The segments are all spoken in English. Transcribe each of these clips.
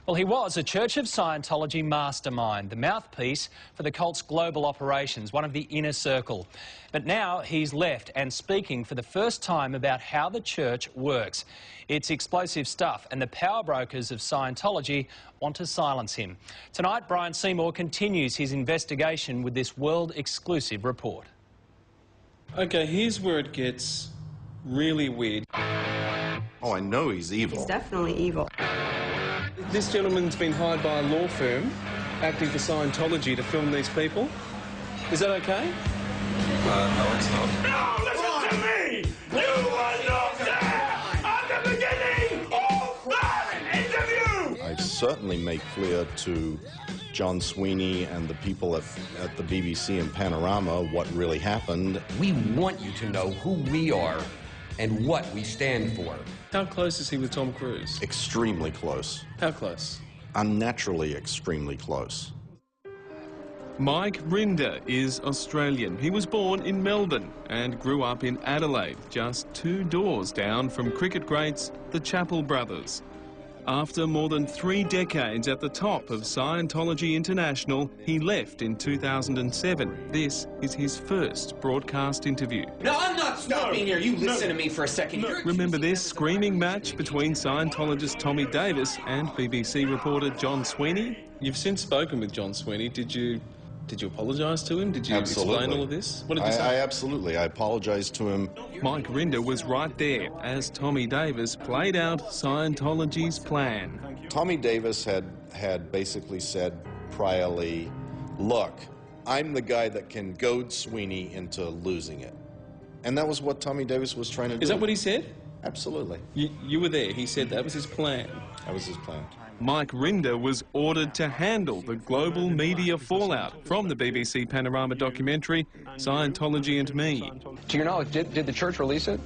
Well, he was a Church of Scientology mastermind, the mouthpiece for the cult's global operations, one of the inner circle. But now he's left and speaking for the first time about how the church works. It's explosive stuff, and the power brokers of Scientology want to silence him. Tonight, Brian Seymour continues his investigation with this world-exclusive report. OK, here's where it gets really weird. Oh, I know he's evil. He's definitely evil. This gentleman's been hired by a law firm acting for Scientology to film these people. Is that OK? No, it's not. No, listen to me! You are not there at the beginning of that interview! I certainly make clear to John Sweeney and the people at the BBC and Panorama what really happened. We want you to know who we are and what we stand for. How close is he with Tom Cruise? Extremely close. How close? Unnaturally extremely close. Mike Rinder is Australian. He was born in Melbourne and grew up in Adelaide, just 2 doors down from cricket greats the Chappell brothers. After more than 3 decades at the top of Scientology International, he left in 2007. This is his first broadcast interview. No, I'm not stopping here. You listen to me for a second. Remember this screaming match between Scientologist Tommy Davis and BBC reporter John Sweeney? You've since spoken with John Sweeney. Did you apologise to him? Did you explain all of this? What did you say? I apologised to him. Mike Rinder was right there as Tommy Davis played out Scientology's plan. Tommy Davis had basically said priorly, look, I'm the guy that can goad Sweeney into losing it. And that was what Tommy Davis was trying to do. Is that what he said? Absolutely. You were there. He said that was his plan. That was his plan. Mike Rinder was ordered to handle the global media fallout from the BBC Panorama documentary, Scientology and Me. To your knowledge, did the church release it?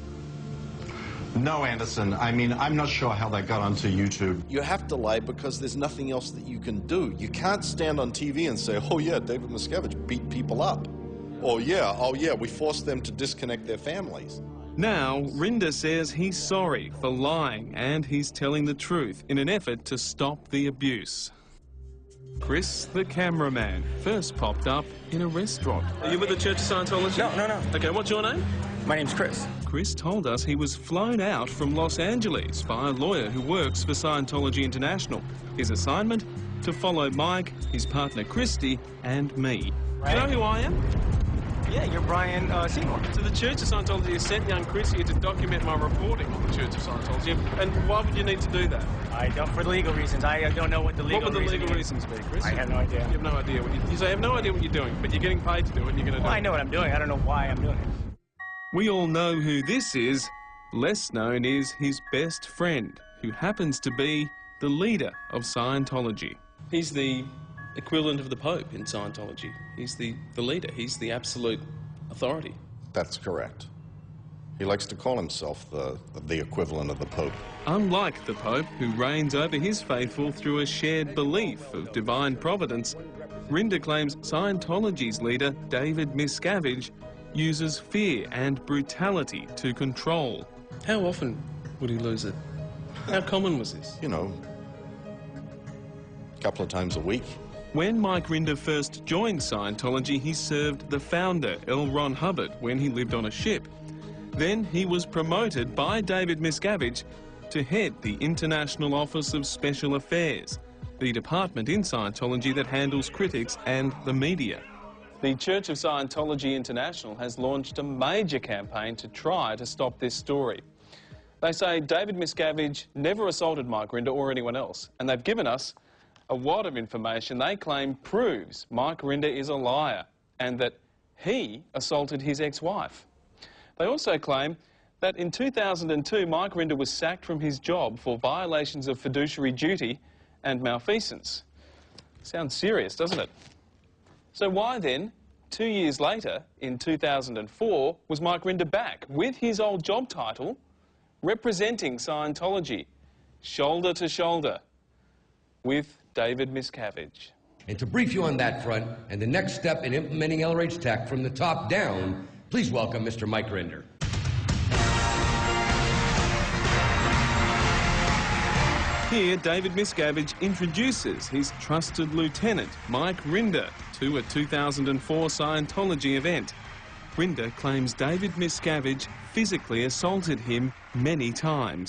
No, Anderson. I mean, I'm not sure how that got onto YouTube. You have to lie because there's nothing else that you can do. You can't stand on TV and say, oh yeah, David Miscavige beat people up. Oh yeah, we forced them to disconnect their families. Now, Rinder says he's sorry for lying and he's telling the truth in an effort to stop the abuse. Chris, the cameraman, first popped up in a restaurant. Are you with the Church of Scientology? No. OK, what's your name? My name's Chris. Chris told us he was flown out from Los Angeles by a lawyer who works for Scientology International. His assignment? To follow Mike, his partner Christy, and me. Right. Do you know who I am? Yeah, you're Brian Seymour. So the Church of Scientology has sent young Chris here to document my reporting on the Church of Scientology. And why would you need to do that? I don't, for legal reasons. I don't know what the legal reasons. What would the legal reasons be, Chris? I have no idea. You have no idea what you say. I have no idea what you're doing, but you're getting paid to do it, and you're going to do it. I know what I'm doing. I don't know why I'm doing it. We all know who this is. Less known is his best friend, who happens to be the leader of Scientology. He's the equivalent of the Pope in Scientology. He's the leader. He's the absolute authority. That's correct. He likes to call himself the equivalent of the Pope. Unlike the Pope, who reigns over his faithful through a shared belief of divine providence, Rinder claims Scientology's leader, David Miscavige, uses fear and brutality to control. How often would he lose it? How common was this? You know, a couple of times a week. When Mike Rinder first joined Scientology, he served the founder, L. Ron Hubbard, when he lived on a ship. Then he was promoted by David Miscavige to head the International Office of Special Affairs, the department in Scientology that handles critics and the media. The Church of Scientology International has launched a major campaign to try to stop this story. They say David Miscavige never assaulted Mike Rinder or anyone else, and they've given us a wad of information they claim proves Mike Rinder is a liar and that he assaulted his ex-wife. They also claim that in 2002, Mike Rinder was sacked from his job for violations of fiduciary duty and malfeasance. Sounds serious, doesn't it? So why then, 2 years later, in 2004, was Mike Rinder back with his old job title, representing Scientology, shoulder to shoulder, with David Miscavige? And to brief you on that front and the next step in implementing LRH Tech from the top down, please welcome Mr. Mike Rinder. Here, David Miscavige introduces his trusted lieutenant, Mike Rinder, to a 2004 Scientology event. Rinder claims David Miscavige physically assaulted him many times.